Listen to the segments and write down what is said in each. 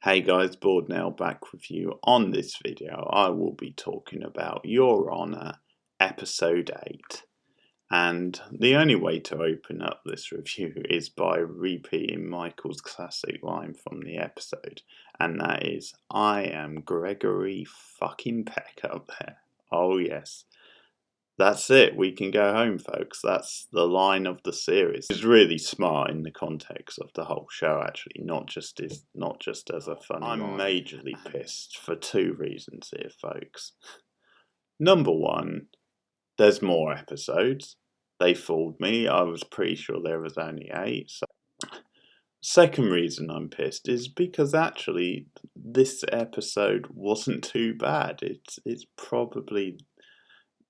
Hey guys, Board now back with you. On this video I will be talking about Your Honour episode 8, and the only way to open up this review is by repeating Michael's classic line from the episode, and that is, "I am Gregory fucking Peck up there." Oh yes. That's it, we can go home folks. That's the line of the series. It's really smart in the context of the whole show actually, not just as a funny line. I'm majorly pissed for two reasons here folks. Number one, there's more episodes. They fooled me, I was pretty sure there was only 8. So. Second reason I'm pissed is because actually this episode wasn't too bad. It's probably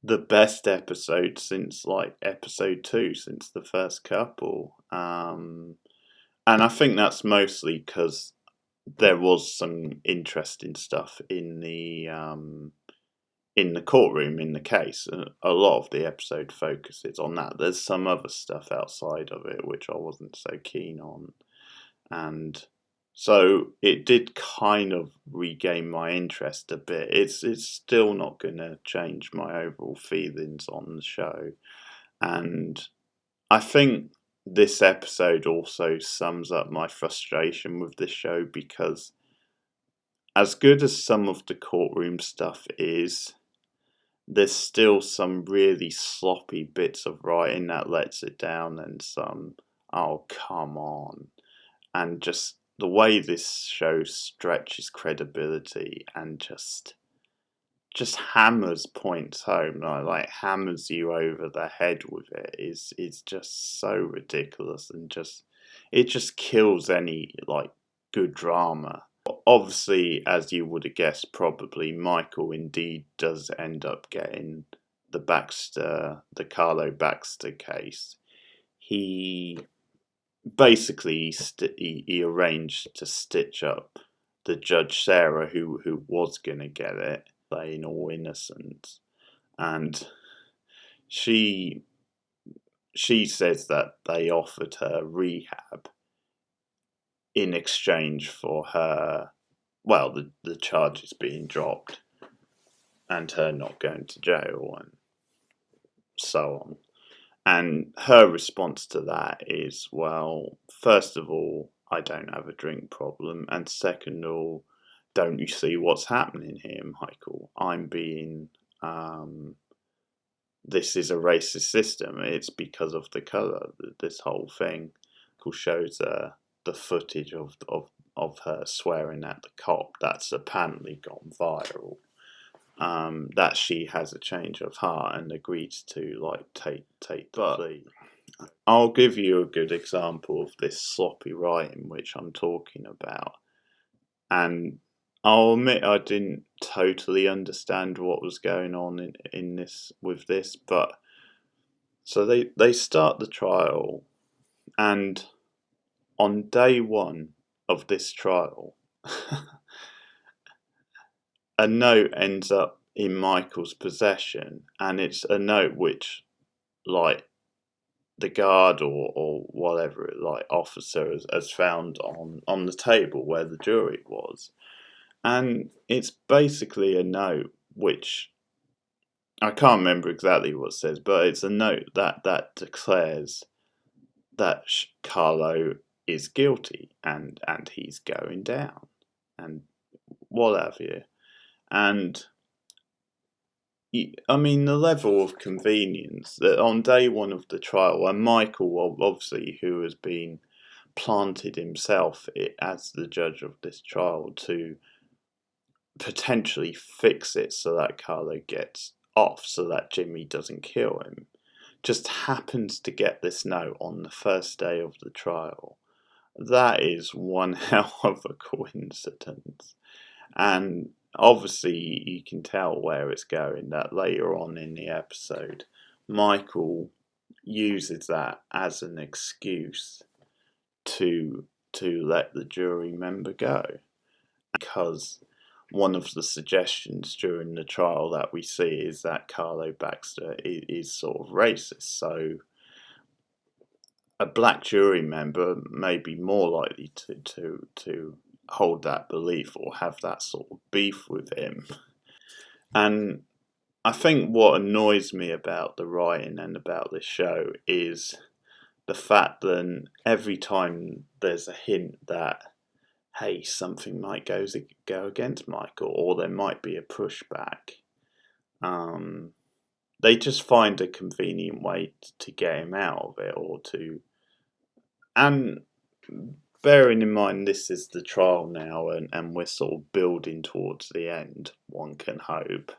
the best episode since like episode 2, since the first couple, and I think that's mostly because there was some interesting stuff in the courtroom, in the case. A lot of the episode focuses on that. There's some other stuff outside of it which I wasn't so keen on, and so it did kind of regain my interest a bit. It's still not going to change my overall feelings on the show. And I think this episode also sums up my frustration with this show, because as good as some of the courtroom stuff is, there's still some really sloppy bits of writing that lets it down, and some, oh come on, and just the way this show stretches credibility and just hammers points home, like hammers you over the head with it, is just so ridiculous, and it just kills any like good drama. Obviously, as you would have guessed, probably Michael indeed does end up getting the Carlo Baxter case. He basically he arranged to stitch up the Judge Sarah who was gonna get it, playing all innocent, and she says that they offered her rehab in exchange for her, well, the charges being dropped and her not going to jail and so on. And her response to that is, well, first of all, I don't have a drink problem, and second of all, don't you see what's happening here, Michael? I'm being, this is a racist system. It's because of the colour. This whole thing shows the footage of her swearing at the cop that's apparently gone viral. That she has a change of heart and agrees to like take the plea. I'll give you a good example of this sloppy writing which I'm talking about, and I'll admit I didn't totally understand what was going on in this with this, but so they start the trial, and on day 1 of this trial a note ends up in Michael's possession, and it's a note which, like, the guard or whatever, like, officer has found on the table where the jury was. And it's basically a note which, I can't remember exactly what it says, but it's a note that declares that Carlo is guilty and he's going down and what have you. And I mean, the level of convenience that on day 1 of the trial, and Michael, obviously, who has been planted himself as the judge of this trial to potentially fix it so that Carlo gets off, so that Jimmy doesn't kill him, just happens to get this note on the first day of the trial. That is one hell of a coincidence. And obviously you can tell where it's going, that later on in the episode Michael uses that as an excuse to let the jury member go, because one of the suggestions during the trial that we see is that Carlo Baxter is sort of racist, so a black jury member may be more likely to hold that belief or have that sort of beef with him. And I think what annoys me about the writing and about this show is the fact that every time there's a hint that, hey, something might go against Michael, or there might be a pushback, they just find a convenient way to get him out of it, or to. And bearing in mind this is the trial now, and we're sort of building towards the end, one can hope.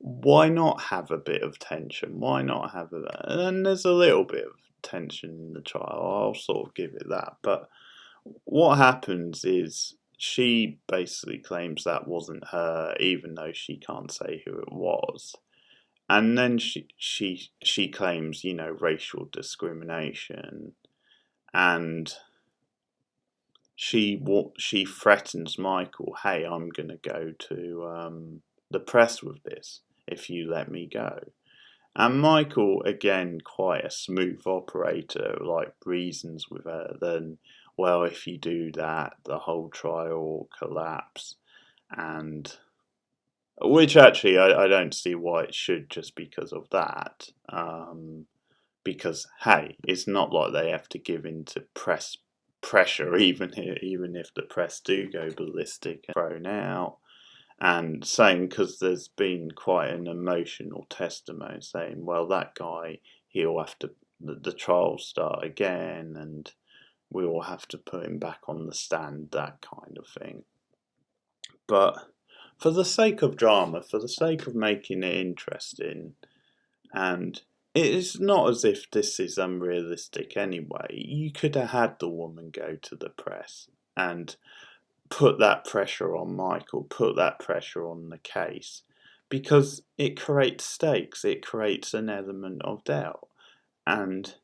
Why not have a bit of tension? Why not have and there's a little bit of tension in the trial, I'll sort of give it that. But what happens is she basically claims that wasn't her, even though she can't say who it was. And then she claims, racial discrimination, and she threatens Michael, hey, I'm going to go to the press with this if you let me go. And Michael, again, quite a smooth operator, like reasons with her, then, well, if you do that, the whole trial will collapse. And which actually I don't see why it should, just because of that. Because, hey, it's not like they have to give in to press pressure, even if the press do go ballistic and thrown out. And saying, because there's been quite an emotional testimony saying, well, that guy, he'll have to, the trial start again, and we will have to put him back on the stand, that kind of thing. But for the sake of drama, for the sake of making it interesting, and it is not as if this is unrealistic anyway. You could have had the woman go to the press and put that pressure on Michael, put that pressure on the case, because it creates stakes, it creates an element of doubt. And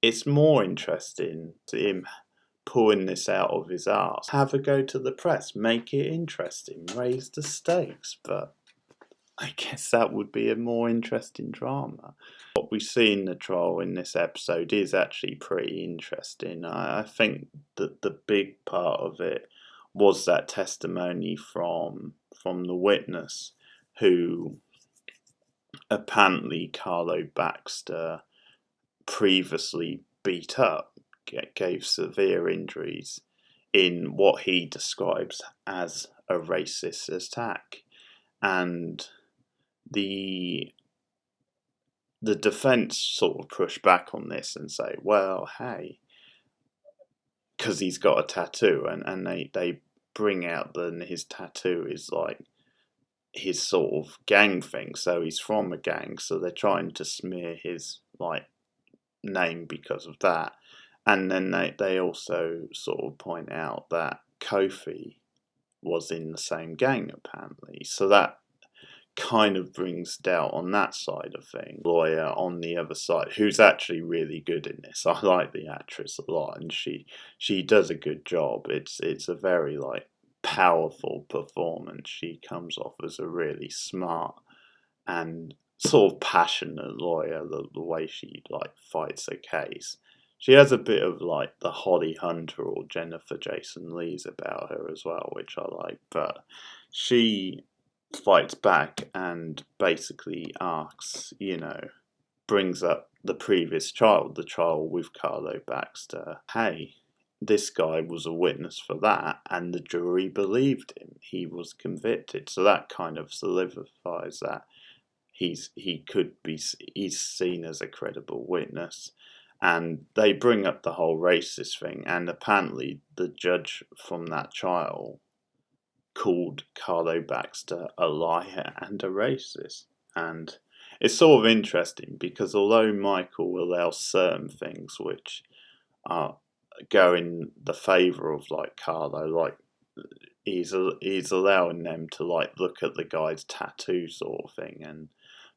it's more interesting to him pulling this out of his arse. Have a go to the press, make it interesting, raise the stakes. But I guess that would be a more interesting drama. What we see in the trial in this episode is actually pretty interesting. I think that the big part of it was that testimony from the witness, who apparently Carlo Baxter previously beat up, gave severe injuries in what he describes as a racist attack. And the defence sort of push back on this and say, well, hey, because he's got a tattoo, and they bring out that his tattoo is like his sort of gang thing, so he's from a gang, so they're trying to smear his like name because of that. And then they also sort of point out that Kofi was in the same gang apparently, so that kind of brings doubt on that side of things. Lawyer on the other side, who's actually really good in this. I like the actress a lot, and she does a good job. It's a very like powerful performance. She comes off as a really smart and sort of passionate lawyer. The way she like fights a case. She has a bit of like the Holly Hunter or Jennifer Jason Leigh's about her as well, which I like. But she fights back and basically asks, brings up the previous trial, the trial with Carlo Baxter. Hey, this guy was a witness for that, and the jury believed him. He was convicted. So that kind of solidifies that he's seen as a credible witness. And they bring up the whole racist thing, and apparently the judge from that trial called Carlo Baxter a liar and a racist. And it's sort of interesting because although Michael allows certain things which go in the favour of like Carlo, like he's allowing them to like look at the guy's tattoo sort of thing and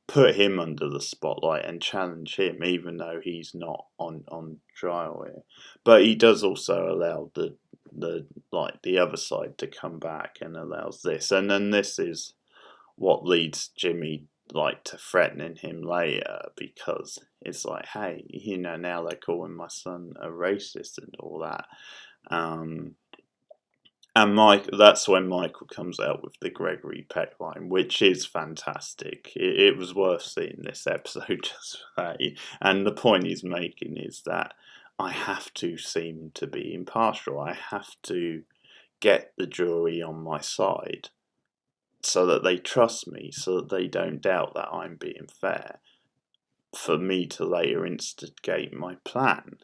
put him under the spotlight and challenge him, even though he's not on trial here. But he does also allow the other side to come back and allows this, and then this is what leads Jimmy like to threatening him later, because it's like, hey, now they're calling my son a racist and all that. Um, and that's when Michael comes out with the Gregory Peck line, which is fantastic. It was worth seeing this episode just for that. And the point he's making is that I have to seem to be impartial. I have to get the jury on my side so that they trust me, so that they don't doubt that I'm being fair, for me to later instigate my plan.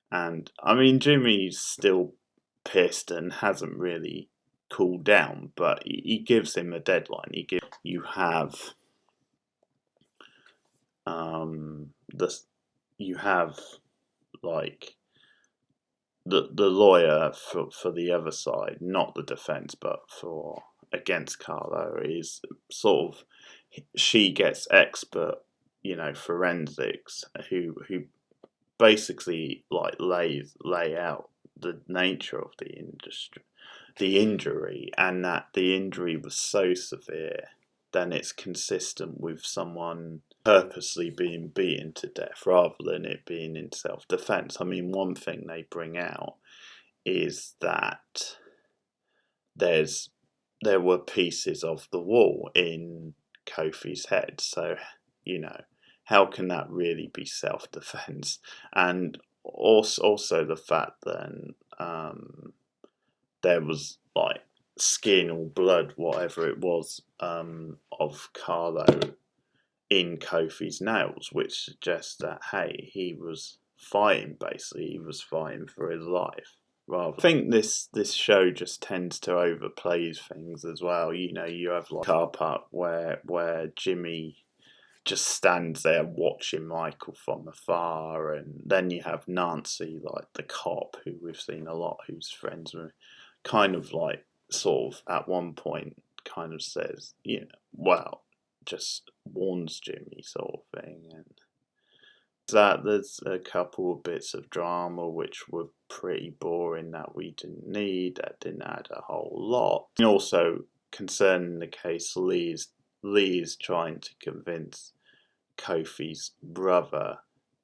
And I mean, Jimmy's still pissed and hasn't really cooled down, but he gives him a deadline. You have this, you have like the lawyer for the other side, not the defense, but for against Carlo, is sort of, she gets expert, forensics who basically like lay out the nature of the injury, and that the injury was so severe then it's consistent with someone purposely being beaten to death rather than it being in self-defense. I mean, one thing they bring out is that there were pieces of the wall in Kofi's head, so how can that really be self-defense? And also the fact that there was like skin or blood, whatever it was, of Carlo in Kofi's nails, which suggests that, hey, he was fighting, basically, he was fighting for his life. I think this show just tends to overplay things as well. You have like a car park where Jimmy just stands there watching Michael from afar, and then you have Nancy, like the cop who we've seen a lot, who's friends with, kind of like sort of at one point kind of says, well, just warns Jimmy, sort of thing. And that there's a couple of bits of drama which were pretty boring that we didn't need, that didn't add a whole lot. And also, concerning the case, Lee is trying to convince Kofi's brother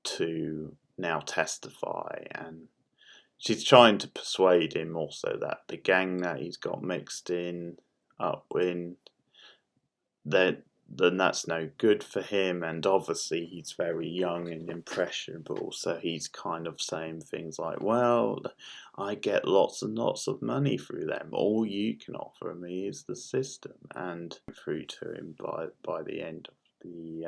to now testify, and she's trying to persuade him also that the gang that he's got mixed up in, then that's no good for him. And obviously he's very young and impressionable, so he's kind of saying things like, well, I get lots and lots of money through them, all you can offer me is the system. And through to him by the end of the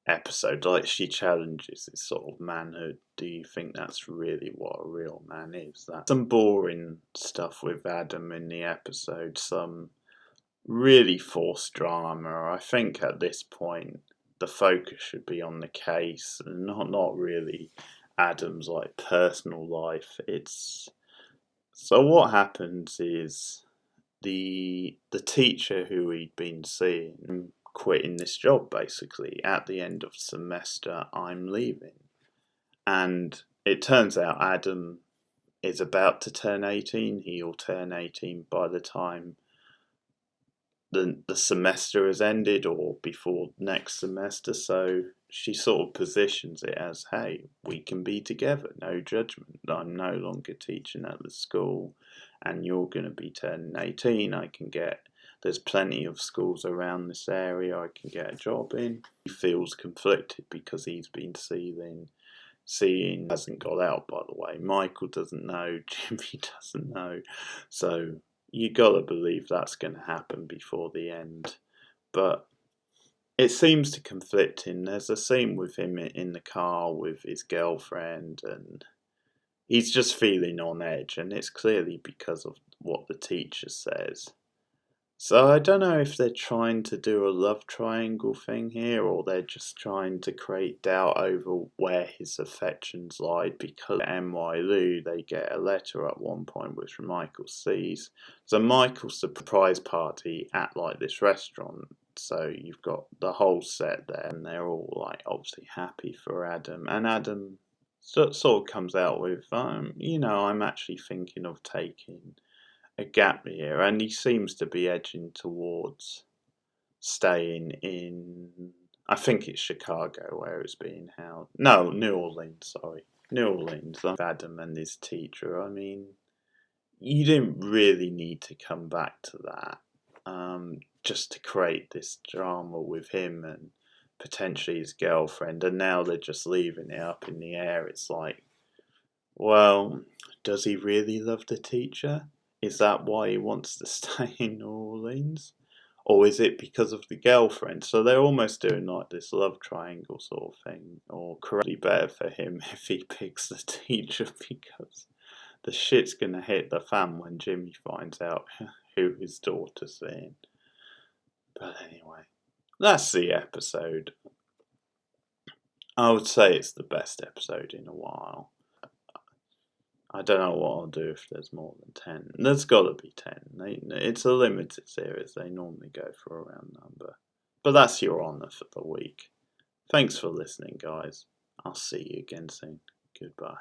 episode, like, she challenges his sort of manhood. Do you think that's really what a real man is? That some boring stuff with Adam in the episode, some really forced drama. I think at this point the focus should be on the case and not really Adam's like personal life. So what happens is the teacher who he'd been seeing quitting this job, basically at the end of the semester. I'm leaving, and it turns out Adam is about to turn 18. He'll turn 18 by the time the semester has ended or before next semester. So she sort of positions it as, hey, we can be together, no judgment. I'm no longer teaching at the school and you're going to be turning 18. There's plenty of schools around this area I can get a job in. He feels conflicted because he's been seeing hasn't got out, by the way. Michael doesn't know, Jimmy doesn't know. So you gotta believe that's going to happen before the end. But it seems to conflict him. There's a scene with him in the car with his girlfriend, and he's just feeling on edge, and it's clearly because of what the teacher says. So I don't know if they're trying to do a love triangle thing here, or they're just trying to create doubt over where his affections lie, because NY Lou, they get a letter at one point which Michael sees. So Michael's surprise party at like this restaurant, so you've got the whole set there, and they're all like obviously happy for Adam, and Adam sort of comes out with, I'm actually thinking of taking a gap year, and he seems to be edging towards staying in, I think it's Chicago where it's being held. No, New Orleans, sorry. New Orleans, Adam and his teacher. I mean, you didn't really need to come back to that, just to create this drama with him and potentially his girlfriend, and now they're just leaving it up in the air. It's like, well, does he really love the teacher? Is that why he wants to stay in New Orleans? Or is it because of the girlfriend? So they're almost doing like this love triangle sort of thing. Or correctly better for him if he picks the teacher, because the shit's gonna hit the fan when Jimmy finds out who his daughter's seeing. But anyway, that's the episode. I would say it's the best episode in a while. I don't know what I'll do if there's more than 10. There's gotta be 10. It's a limited series. They normally go for a round number. But that's your honour for the week. Thanks for listening, guys. I'll see you again soon. Goodbye.